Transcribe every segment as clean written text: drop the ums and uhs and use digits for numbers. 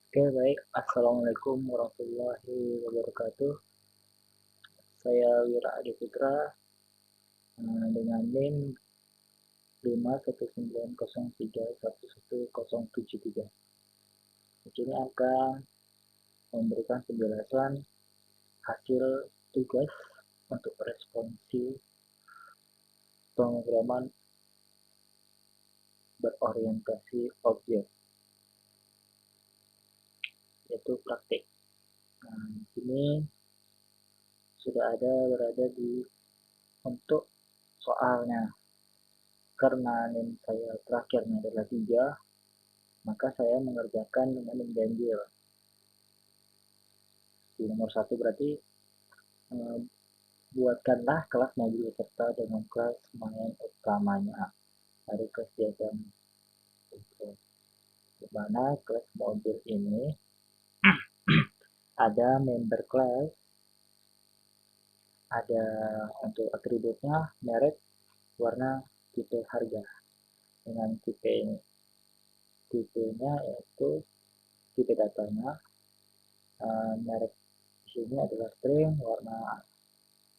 Oke, baik. Assalamualaikum warahmatullahi wabarakatuh. Saya Wira Adi Putra dengan NIM 519031173. Di sini akan memberikan penjelasan hasil tugas untuk responsi pemrograman berorientasi objek, yaitu praktik. Di sini sudah ada berada di untuk soalnya. Karena NIM saya terakhirnya adalah 3, maka saya mengerjakan dengan mengganjil. Di nomor 1 berarti buatkanlah kelas mobil serta dengan kelas main utamanya. Dari kelas diagram itu, di mana kelas mobil ini ada member class, ada untuk atributnya merek, warna, tipe, harga. Dengan tipenya yaitu tipe datanya, merek di sini adalah string, warna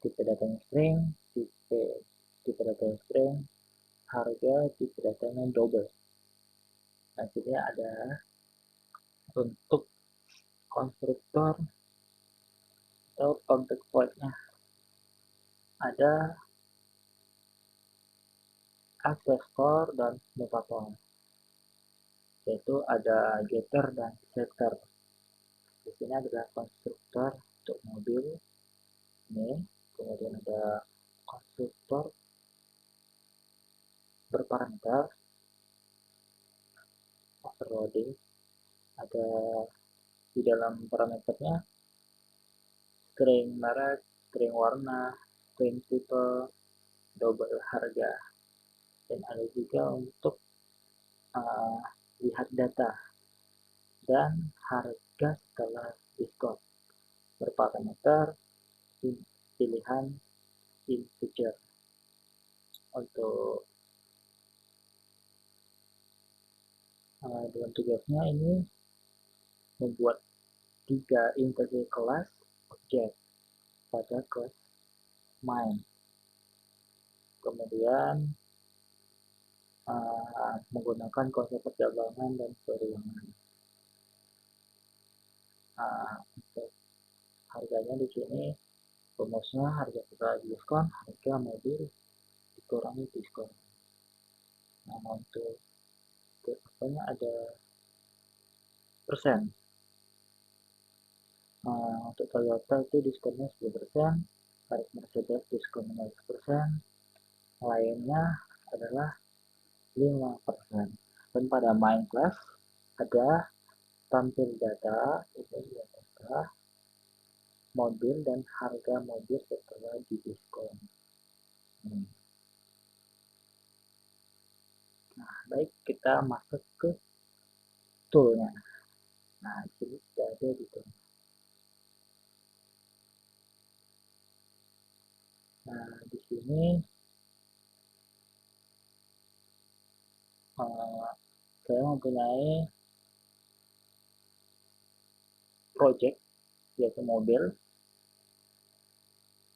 tipe datanya string, tipe datanya string, harga tipe datanya double. Nah, sini ada untuk konstruktor atau object void-nya ada access store dan mutator, yaitu ada getter dan setter. Di sini adalah konstruktor untuk mobil ini, kemudian ada konstruktor berparameter overloading, ada di dalam parameternya string merek, string warna, string tipe, double harga, dan ada juga untuk lihat data dan harga setelah diskon berparameter pilihan integer. Untuk dalam tugasnya ini membuat 3 integer kelas objek pada kelas main, kemudian menggunakan konsep percabangan dan perulangan. Untuk harganya di sini rumusnya harga setelah diskon, harga mobil dikurangi diskon. Nah, untuk apanya ada persen. Untuk Toyota itu diskonnya 10%, tarik Mercedes diskon 15%, lainnya adalah 5%. Dan pada main class ada tampil data, itu data mobil dan harga mobil setelah didiskon. Nah, baik, kita masuk ke toolnya. Nah, jadi sudah ada di tool. Nah, di sini saya mempunyai project, yaitu mobil,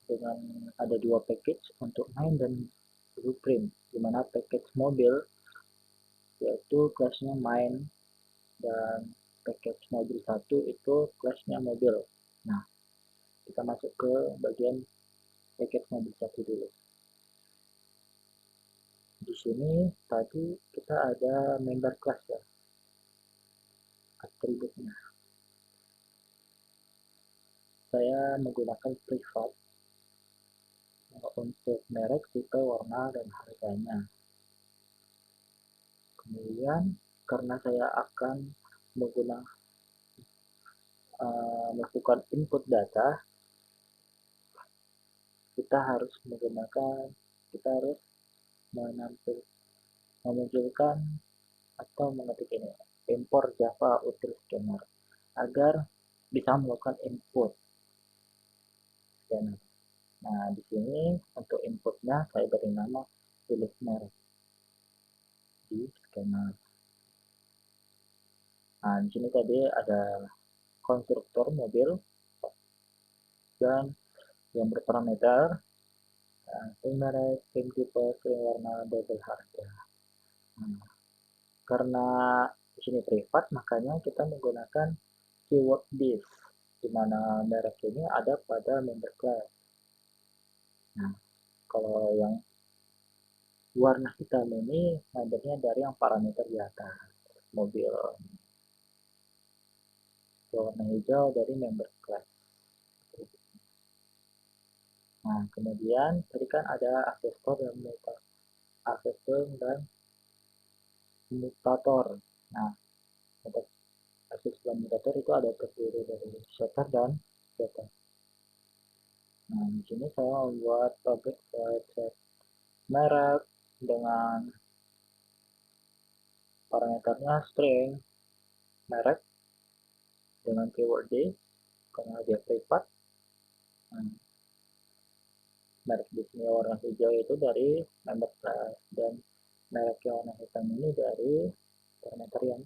dengan ada 2 package untuk main dan blueprint, di mana package mobil yaitu kelasnya main dan package mobil 1 itu kelasnya mobil. Nah, kita masuk ke bagian package mobil 1 dulu. Di sini tadi kita ada member class ya, atributnya. Saya menggunakan privat untuk merek, tipe, warna, dan harganya. Kemudian karena saya akan melakukan input data, kita harus memunculkan atau mengetik ini import Java util scanner agar bisa melakukan input scanner. Nah, di sini untuk inputnya saya beri nama pilih merek di scanner. Nah, di sini tadi ada konstruktor mobil dan yang berparameter merek, tim tipe, sering warna, double harga. Nah, karena di sini privat, makanya kita menggunakan keyword this, di mana merek ini ada pada member class. Nah, kalau yang warna hitam ini membernya dari yang parameter di atas mobil, warna hijau dari member class. Nah, kemudian tadi kan ada aksesor dan mutator. Nah, untuk aksesor dan mutator itu ada terdiri dari setter dan getter. Nah, di sini saya membuat public void set merek dengan parameternya string merek dengan keyword D karena dia privat. Nah, merek di sini warna hijau itu dari member class dan merek yang warna hitam ini dari parameter yang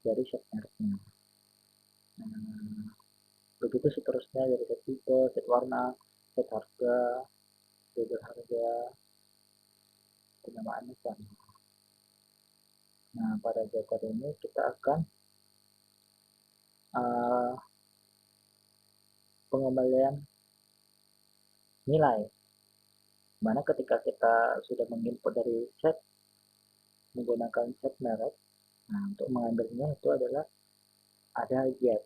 dari set mereknya. Nah, begitu seterusnya dari set tipe, set warna, set harga, label harga, penyamaannya sama. Nah, pada jawaban ini kita akan uh, pengembalian nilai. Mana ketika kita sudah menginput dari set menggunakan set merek, nah untuk mengambilnya itu adalah ada get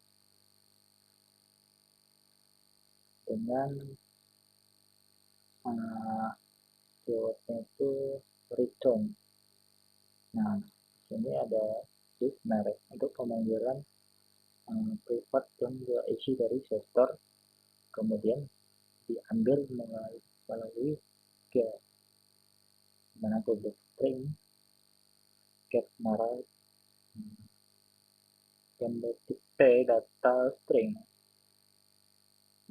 dengan keywordnya itu return. Nah, sini ada this merek untuk pemanggilan privat yang isi dari sektor, kemudian diambil melalui get, mana public string get merek yang bertipe data string.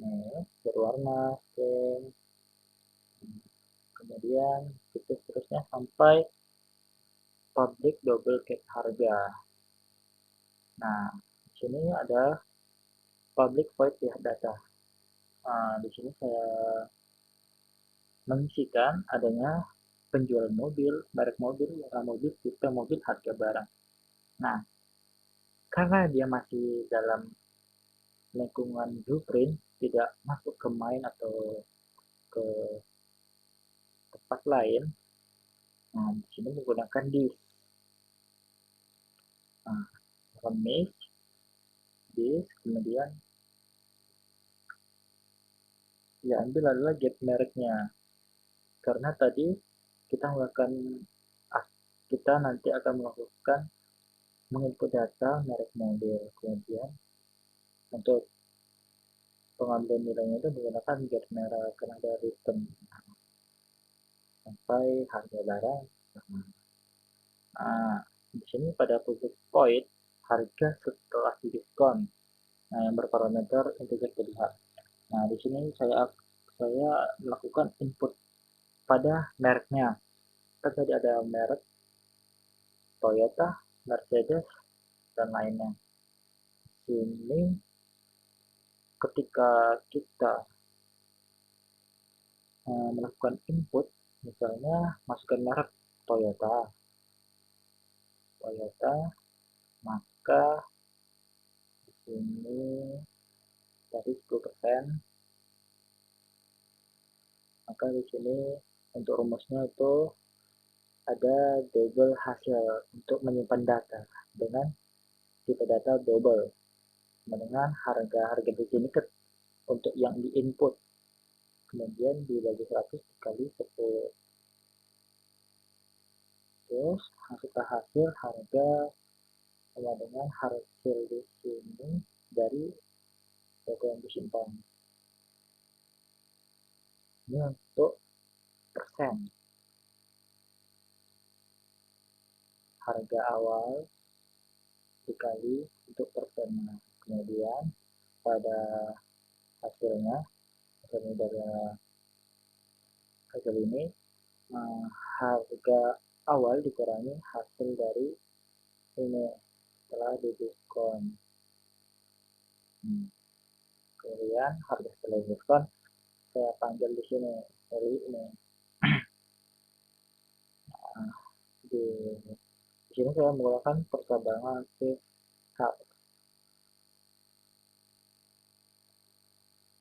Nah, berwarna string, kemudian itu seterusnya sampai public double get harga. Nah, di sini ada public void data. Nah, di sini saya mengisikan adanya penjualan mobil, merek mobil, warna mobil, tipe mobil, harga barang. Nah, karena dia masih dalam lingkungan blueprint, tidak masuk ke main atau ke tempat lain. Nah, di sini menggunakan this. Nah, remix, this, kemudian ya ambil adalah get mereknya. Karena tadi kita melakukan kita nanti akan melakukan menginput data merek mobil, kemudian untuk pengambilan nilainya itu menggunakan get merek karena ada return sampai harga barang. Nah, di sini pada public void harga setelah didiskon. Nah, yang berparameter integer kedua. Nah, di sini saya melakukan input pada mereknya. Kan tadi ada merek Toyota, Mercedes, dan lainnya. Sini ketika kita melakukan input, misalnya masukkan merek Toyota, maka di sini tadi 10%, maka di sini untuk rumusnya itu ada double hasil untuk menyimpan data dengan tipe data double dengan harga di sini untuk yang di input kemudian dibagi 100 dikali 10, terus hasil harga sama dengan hasil di sini dari data yang disimpan. Ini untuk persen harga awal dikali untuk persennya, kemudian pada hasilnya dari hasil ini harga awal dikurangi hasil dari ini setelah di diskon. Kemudian harga setelah diskon saya panggil di sini dari ini. Nah, di sini saya menggunakan percabangan PH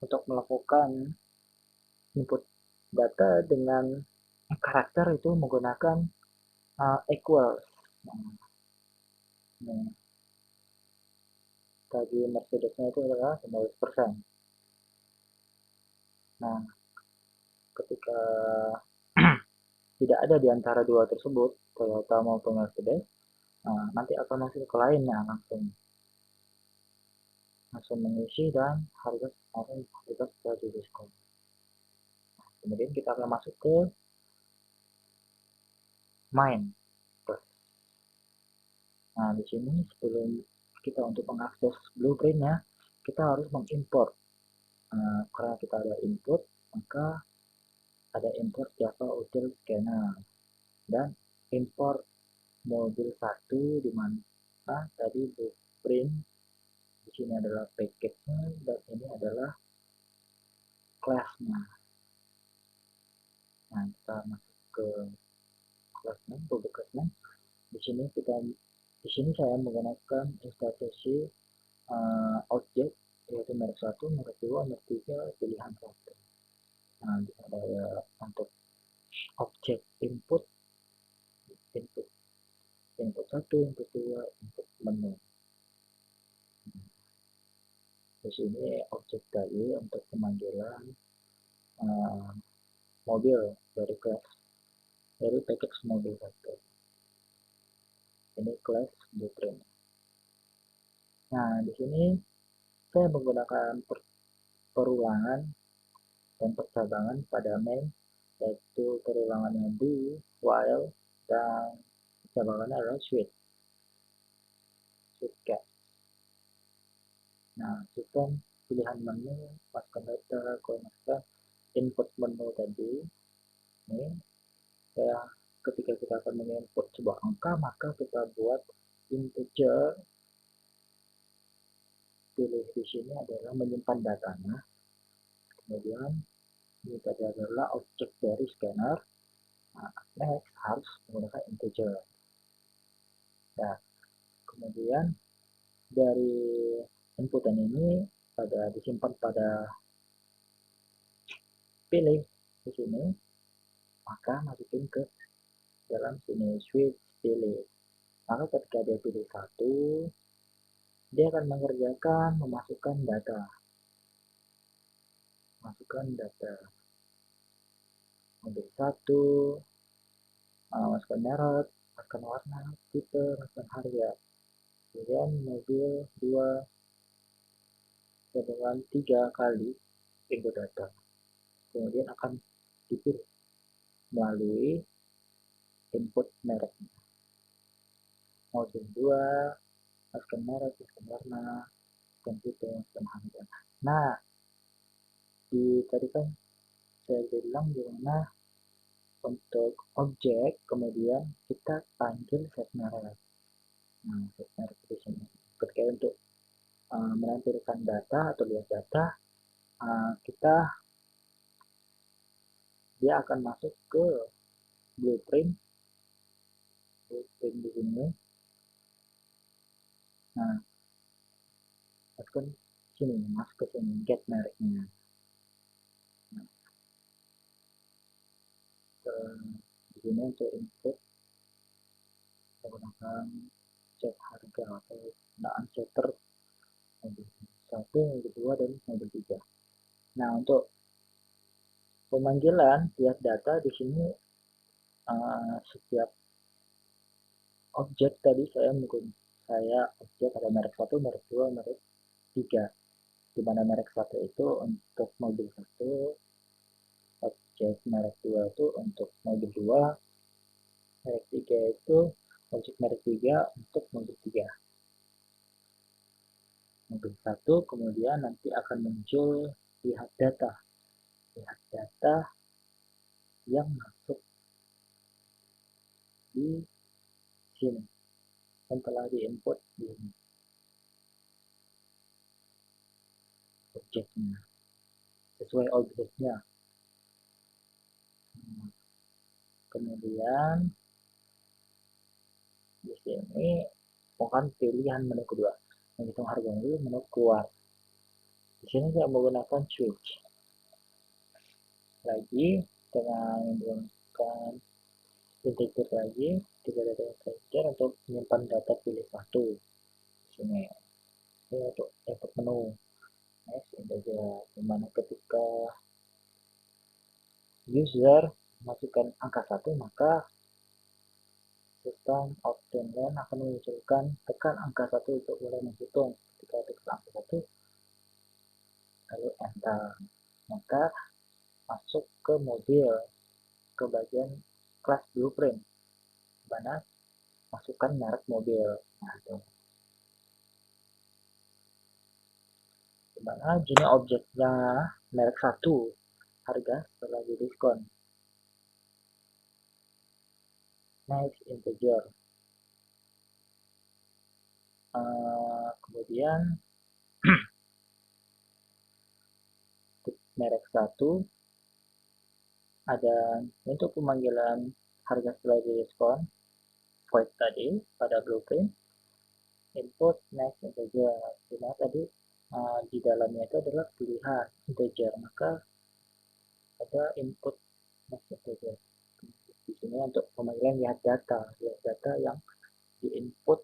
untuk melakukan input data dengan karakter itu menggunakan equals. Nah, tadi Mercedesnya itu adalah 15%. Nah, ketika tidak ada di antara dua tersebut, Toyota maupun Mercedes, nanti akan masuk ke lainnya langsung mengisi dan harga sudah di diskon. Kemudian kita akan masuk ke main. Nah, di sini sebelum kita untuk mengakses blueprintnya, kita harus mengimport. Karena kita ada input, maka ada import Java Util Scanner dan import modul 1 di mana tadi blueprint. Di sini adalah package-nya dan ini adalah kelasnya. Nah, kita masuk ke kelasnya, produk kelasnya. Di sini saya menggunakan institusi objek yaitu merek 1, merek 2, merek 3, pilihan 1. Nah, ada untuk objek input, input 1, input 2, input menu. Di sini objek tadi untuk pemanggilan mobil dari kelas dari package mobil 1. Ini kelas blueprint. Nah, di sini saya menggunakan perulangan dan percabangan pada main, yaitu perulangannya do, while, dan percabangannya adalah switch cat. Nah, sistem pilihan menu, masukkan data, konektor, input menu tadi. Ini saya ketika kita akan menginput sebuah angka, maka kita buat integer. Pilih di sini adalah menyimpan datanya. Kemudian ini tadi adalah objek dari scanner. Nah, next harus menggunakan integer. Nah, kemudian dari inputan ini disimpan pada pilih di sini, maka masukin ke dalam sini switch pilih. Maka ketika dia pilih 1, dia akan mengerjakan memasukkan data. Masukkan data mobil 1, masukkan merek, masukkan warna, tipe, masukkan harga. Kemudian mobil 2 dengan 3 kali input data. Kemudian akan dipilih melalui input mereknya. Mobil 2, masukkan merek, masukkan warna, masukkan tipe, masukkan harga. Nah, tadi kan saya bilang gimana untuk objek, kemudian kita panggil set merek. Nah, set merek di sini. Ketika untuk menampilkan data atau lihat data, dia akan masuk ke blueprint di sini. Nah, masukkan sini, masuk ke sini, get mereknya. Nah, di sini untuk input menggunakan set harga atau penggunaan setter mobil 1, mobil 2, dan mobil 3. Nah, untuk pemanggilan lihat data di sini setiap objek tadi saya objek ada merek 1, merek 2, merek 3. Di mana merek 1 itu untuk mobil 1, objek merek 2 itu untuk mobil 2, merek 3 itu objek merek 3 untuk mobil 3. Mobil 1 kemudian nanti akan muncul lihat data yang masuk di sini. yang telah diinput di objeknya sesuai objeknya. Kemudian di sini bukan pilihan menu kedua, menghitung harga dulu menu keluar. Di sini saya menggunakan switch lagi dengan menggunakan integer lagi, tiga data integer untuk menyimpan data pilih satu. Di sini ini untuk input menu next integer, dimana ketika user masukkan angka 1 maka sistem Outland akan menunjukkan tekan angka 1 untuk mulai menghitung. Ketika tekan angka 1 lalu enter, maka masuk ke mobil, ke bagian kelas blueprint, mana masukkan merek mobil. Nah, itu. Dimana jenis objeknya merek 1, harga setelah didiskon. Next integer. Kemudian merek 1 ada untuk pemanggilan harga setelah didiskon void tadi pada blueprint input next integer, dimana tadi di dalamnya itu adalah pilihan integer, maka ada input next integer. Di sini untuk pemanggilan lihat data yang diinput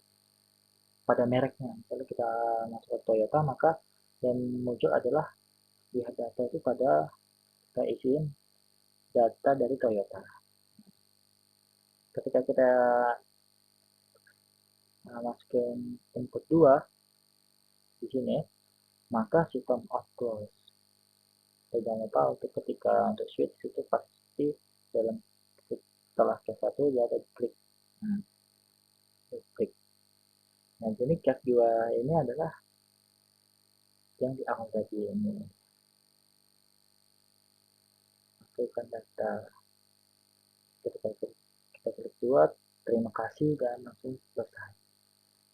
pada mereknya. Misalnya kita masuk ke Toyota, maka yang muncul adalah lihat data itu pada kita isiin data dari Toyota. Ketika kita masukin input 2 di sini, maka sistem out close. Jangan lupa untuk ketika untuk switch itu pasti dalam setelah case 1 dia ada klik. Klik. Nah, jadi case 2 ini adalah yang di awal tadi ini. Masukkan data. Ketika kita klik 2, terima kasih dan langsung selesai.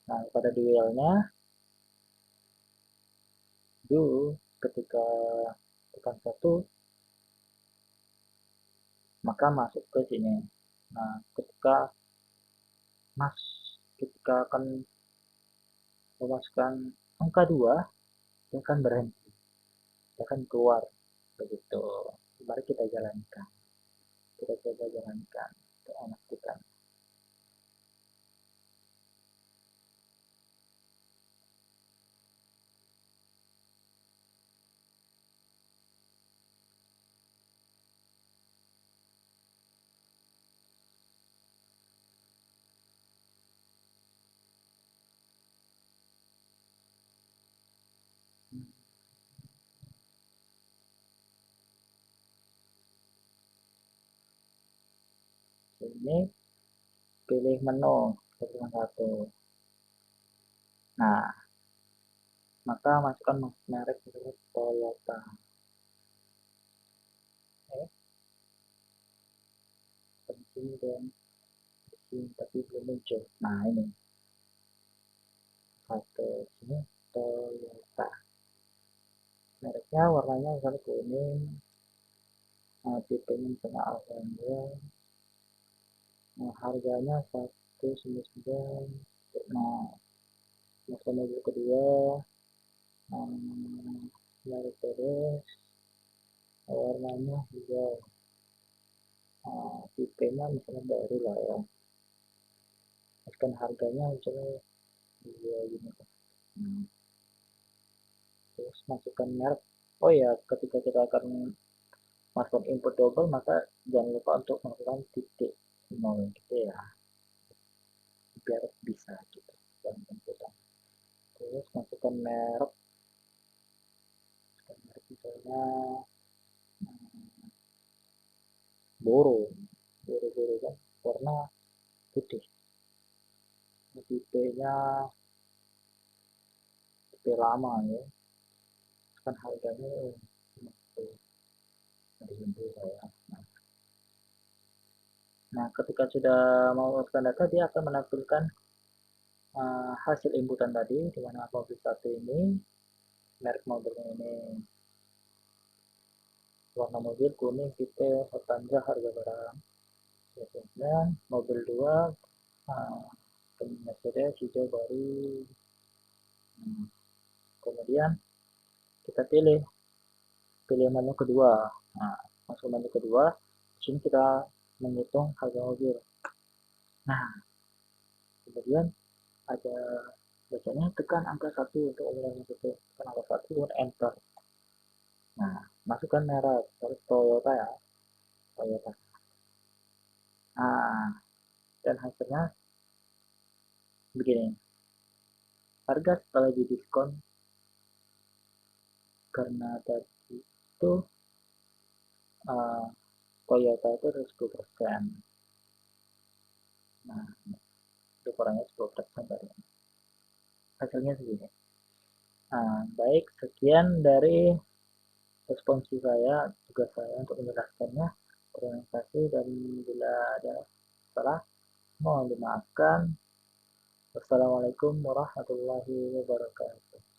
Nah, pada duelnya dulu ketika tekan 1 maka masuk ke sini. Nah, ketika akan memasukkan angka 2, dia akan berhenti, dia akan keluar begitu. Mari kita jalankan, kita coba jalankan untuk memastikan. Ini pilih menu pilihan 1. Nah, maka masukkan merek Toyota. Sini dan sini tapi belum muncul. Nah, ini satu sini Toyota. Mereknya warnanya misalnya kuning, tipenya misalnya Avenger. Nah, harganya 199. Nah, masuk mobil kedua, Mercedes, warnanya hijau. Tipenya misalnya baru lah ya. Masukkan harganya misalnya 2 gini. Terus masukkan merek. Oh ya, ketika kita akan masukkan input double, maka jangan lupa untuk masukkan titik 0 gitu ya, biar bisa gitu dalam inputan. Terus masukkan merek misalnya boro kan warna putih. Tipenya tipe lama ya, kan harganya ya. Nah, ketika sudah memasukkan data, dia akan menampilkan hasil inputan tadi, di mana mobil satu ini, merek mobilnya ini warna mobil kuning, tipe, Avanza, harga barang. Kemudian mobil 2 Mercedes hijau baru. Kemudian kita pilih menu kedua. Nah, masuk menu kedua, di sini kita menghitung harga mobil. Nah, kemudian ada bacanya tekan angka 1 untuk umumnya itu. Tekan angka 1 dan enter. Nah, masukkan merek, Toyota ya, Toyota. Nah, dan hasilnya begini. Harga setelah didiskon karena tadi itu uh, Toyota itu ada 10%. Nah, itu kurangnya 10% dari hasilnya segini. Nah, baik, sekian dari responsi saya, tugas saya untuk menjelaskannya. Terima kasih dan bila ada salah, mohon dimaafkan. Wassalamualaikum warahmatullahi wabarakatuh.